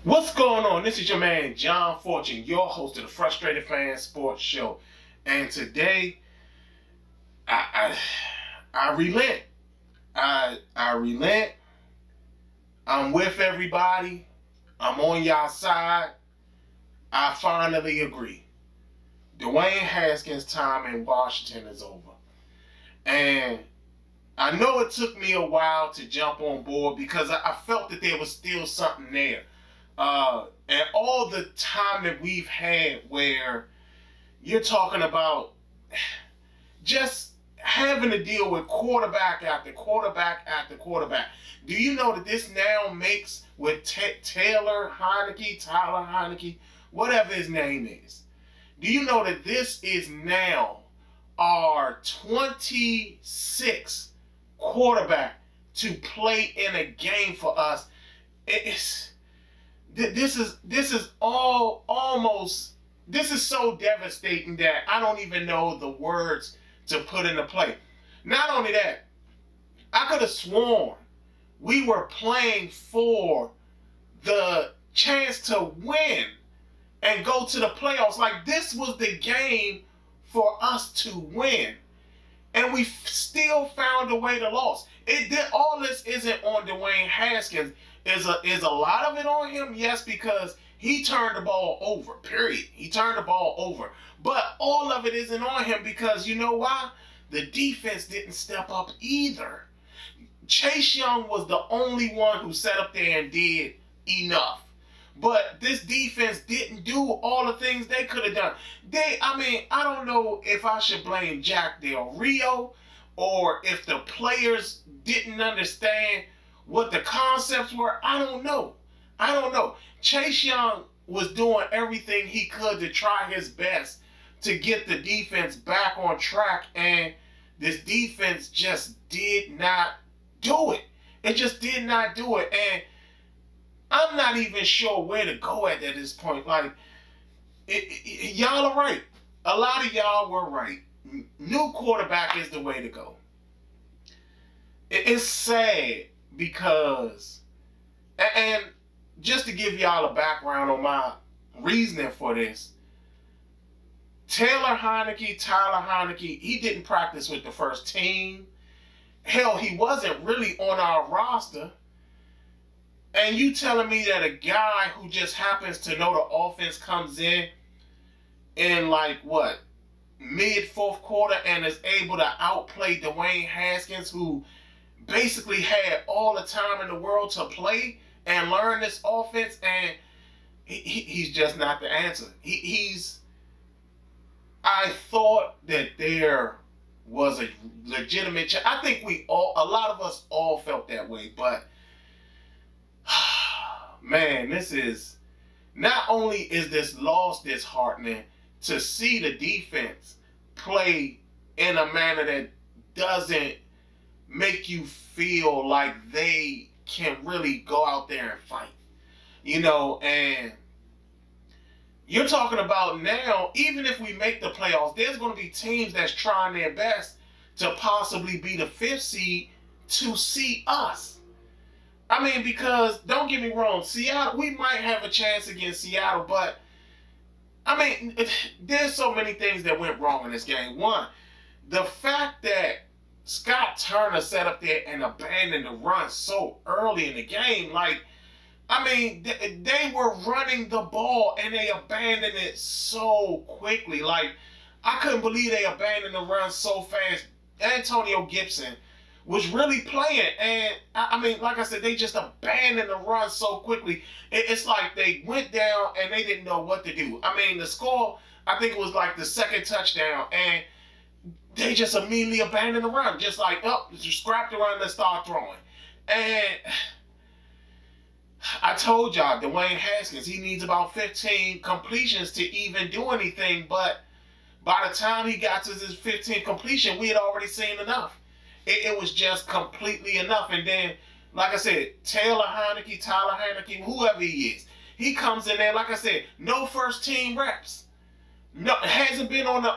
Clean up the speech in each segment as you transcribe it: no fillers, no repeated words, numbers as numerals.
What's going on? This is your man John Fortune, your host of the Frustrated Fan Sports Show, and today I relent. I relent. I'm with everybody. I'm on y'all side. I finally agree. Dwayne Haskins' time in Washington is over, and I know it took me a while to jump on board because I felt that there was still something there. And all the time that we've had where you're talking about just having to deal with quarterback after quarterback after quarterback. Do you know that this now makes with Taylor Heinicke, whatever his name is? Do you know that this is now our 26th quarterback to play in a game for us? This is so devastating that I don't even know the words to put into play. Not only that, I could have sworn we were playing for the chance to win and go to the playoffs. Like, this was the game for us to win. And we still found a way to lose. All this isn't on Dwayne Haskins. Is a lot of it on him? Yes, because he turned the ball over, period. He turned the ball over. But all of it isn't on him because you know why? The defense didn't step up either. Chase Young was the only one who sat up there and did enough. But this defense didn't do all the things they could have done. I don't know if I should blame Jack Del Rio or if the players didn't understand what the concepts were. I don't know. Chase Young was doing everything he could to try his best to get the defense back on track, and this defense just did not do it. It just did not do it, and I'm not even sure where to go at this point. Like, y'all are right. A lot of y'all were right. New quarterback is the way to go. It's sad because, and just to give y'all a background on my reasoning for this, Taylor Heinicke, he didn't practice with the first team. Hell, he wasn't really on our roster. And you telling me that a guy who just happens to know the offense comes in like what, mid fourth quarter and is able to outplay Dwayne Haskins, who basically had all the time in the world to play and learn this offense, and he's just not the answer. I thought that there was a legitimate I think a lot of us all felt that way, but man, this is, not only is this loss disheartening to see the defense play in a manner that doesn't make you feel like they can really go out there and fight. And you're talking about now, even if we make the playoffs, there's going to be teams that's trying their best to possibly be the 5th seed to see us. Because don't get me wrong, Seattle, we might have a chance against Seattle, but there's so many things that went wrong in this game. One, the fact that Scott Turner sat up there and abandoned the run so early in the game. They were running the ball and they abandoned it so quickly. I couldn't believe they abandoned the run so fast. Antonio Gibson was really playing, and like I said, they just abandoned the run so quickly. It's like they went down and they didn't know what to do. The score, I think it was like the second touchdown, and they just immediately abandoned the run. Just like, just scrap the run and start throwing. And I told y'all, Dwayne Haskins, he needs about 15 completions to even do anything. But By the time he got to his 15th completion, we had already seen enough. It was just completely enough. And then, like I said, Tyler Heinicke, whoever he is, he comes in there. Like I said, no first team reps. No, hasn't been on the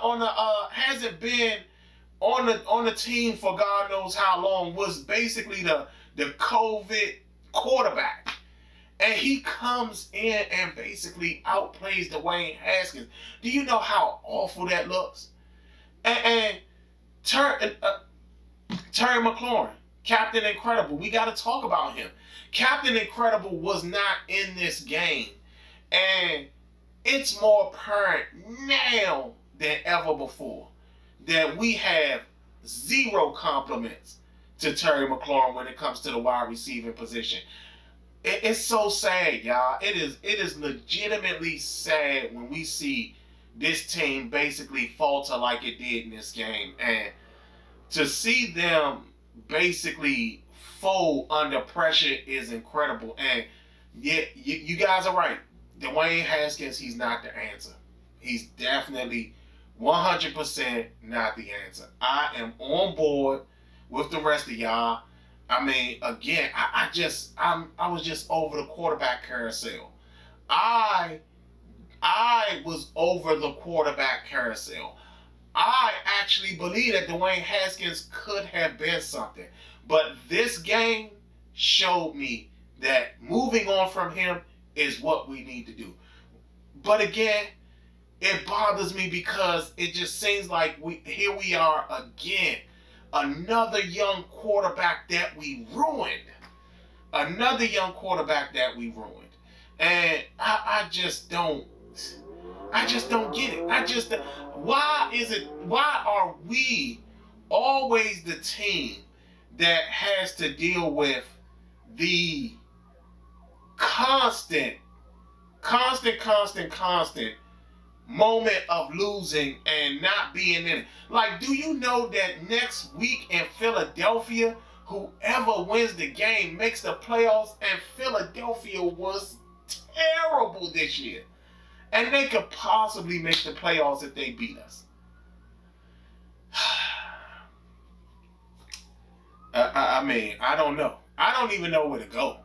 team for God knows how long. Was basically the COVID quarterback. And he comes in and basically outplays Dwayne Haskins. Do you know how awful that looks? And Terry McLaurin, Captain Incredible. We got to talk about him. Captain Incredible was not in this game. And it's more apparent now than ever before that we have zero compliments to Terry McLaurin when it comes to the wide receiving position. It's so sad, y'all. It is legitimately sad when we see this team basically falter like it did in this game. And to see them basically fold under pressure is incredible. And yeah, you guys are right. Dwayne Haskins, he's not the answer. He's definitely 100% not the answer. I am on board with the rest of y'all. I mean, again, I was just over the quarterback carousel. I was over the quarterback carousel. I actually believe that Dwayne Haskins could have been something. But this game showed me that moving on from him is what we need to do. But again, it bothers me because it just seems like here we are again. Another young quarterback that we ruined. Another young quarterback that we ruined. And I just don't get it. Why are we always the team that has to deal with the constant moment of losing and not being in it? Like, do you know that next week in Philadelphia, whoever wins the game makes the playoffs? And Philadelphia was terrible this year. And they could possibly make the playoffs if they beat us. I mean, I don't know. I don't even know where to go.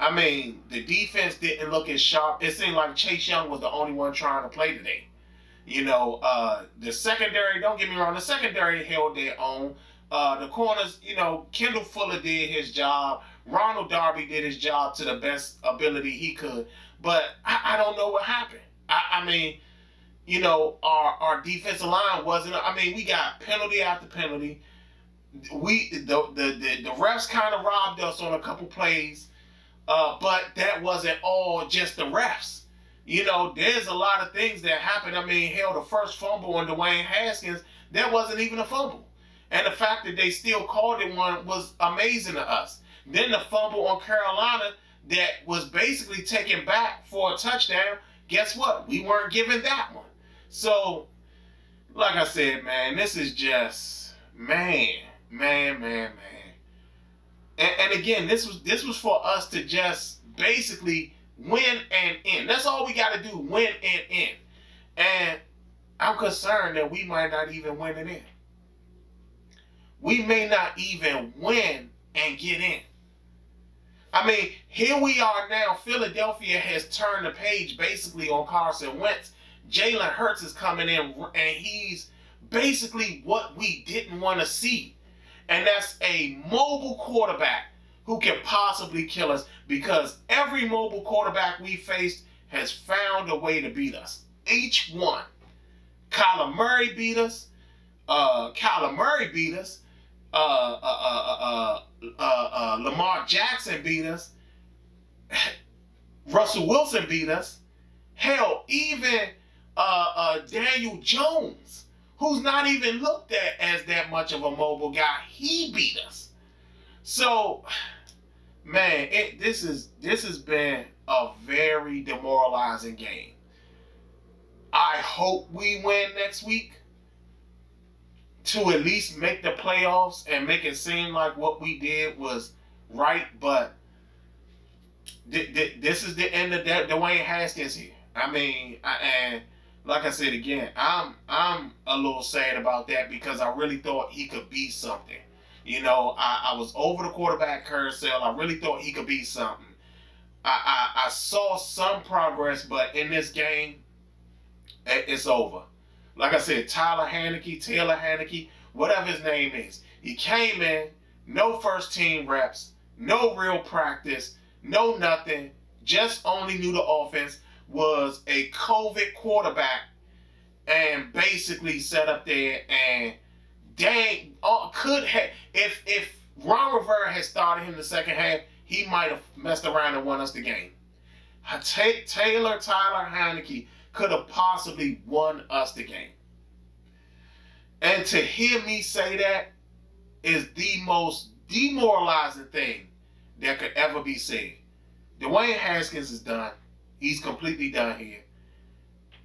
I mean, the defense didn't look as sharp. It seemed like Chase Young was the only one trying to play today. You know, the secondary, don't get me wrong, the secondary held their own. The corners, you know, Kendall Fuller did his job. Ronald Darby did his job to the best ability he could. But I don't know what happened. I mean, you know, our defensive line wasn't, I mean, we got penalty after penalty. The refs kind of robbed us on a couple plays. But that wasn't all just the refs. You know, there's a lot of things that happened. I mean, hell, the first fumble on Dwayne Haskins, that wasn't even a fumble. And the fact that they still called it one was amazing to us. Then the fumble on Carolina that was basically taken back for a touchdown, guess what? We weren't given that one. So, like I said, man, this is just, man. And again, this was for us to just basically win and end. That's all we got to do, win and end. And I'm concerned that we might not even win it in. We may not even win and get in. I mean, here we are now. Philadelphia has turned the page basically on Carson Wentz. Jalen Hurts is coming in, and he's basically what we didn't want to see. And that's a mobile quarterback who can possibly kill us, because every mobile quarterback we faced has found a way to beat us. Each one. Kyler Murray beat us. Lamar Jackson beat us. Russell Wilson beat us. Hell, even Daniel Jones, who's not even looked at as that much of a mobile guy, he beat us. So, man, this has been a very demoralizing game. I hope we win next week to at least make the playoffs and make it seem like what we did was right. But this is the end of Dwayne Haskins here. I mean, and like I said again, I'm a little sad about that because I really thought he could be something. You know, I was over the quarterback carousel. I really thought he could be something. I saw some progress, but in this game, it's over. Like I said, Taylor Heinicke, whatever his name is, he came in, no first team reps, no real practice, no nothing, just only knew the offense, was a COVID quarterback, and basically sat up there and dang, could have, if Ron Rivera had started him the second half, he might have messed around and won us the game. Taylor Heinicke could have possibly won us the game. And to hear me say that is the most demoralizing thing that could ever be said. Dwayne Haskins is done. He's completely done here.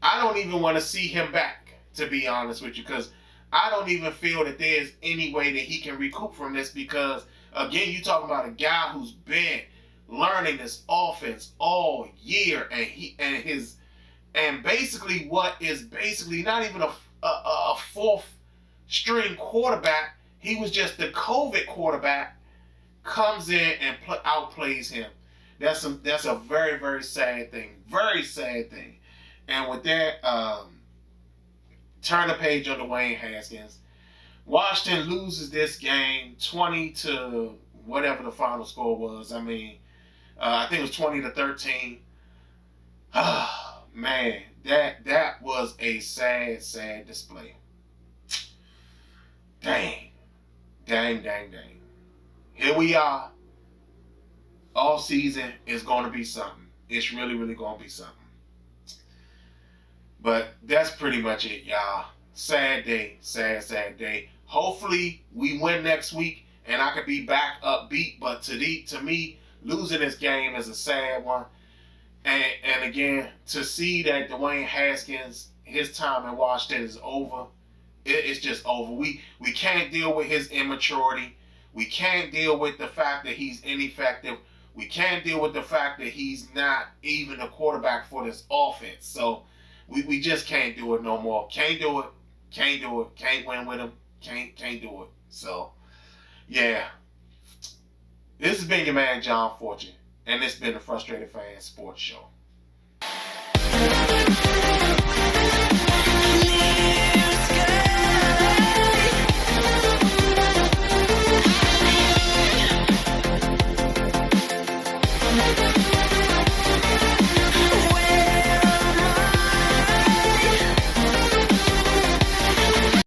I don't even want to see him back, to be honest with you, because I don't even feel that there's any way that he can recoup from this because, again, you talking about a guy who's been learning this offense all year, and basically what is basically not even a fourth string quarterback. He was just the COVID quarterback, comes in and outplays him. That's a very, very sad thing. Very sad thing. And with that, turn the page on Dwayne Haskins. Washington loses this game 20 to whatever the final score was. I mean, I think it was 20-13. Man, that was a sad, sad display. Dang. Here we are. All season is going to be something. It's really, really going to be something. But that's pretty much it, y'all. Sad day. Sad day. Hopefully, we win next week, and I could be back upbeat. But to me, losing this game is a sad one. And again, to see that Dwayne Haskins, his time in Washington is over, it's just over. We can't deal with his immaturity. We can't deal with the fact that he's ineffective. We can't deal with the fact that he's not even a quarterback for this offense. So we just can't do it no more. Can't do it. Can't win with him. Can't do it. So, yeah. This has been your man, John Fortune. And it's been the Frustrated Fan Sports Show.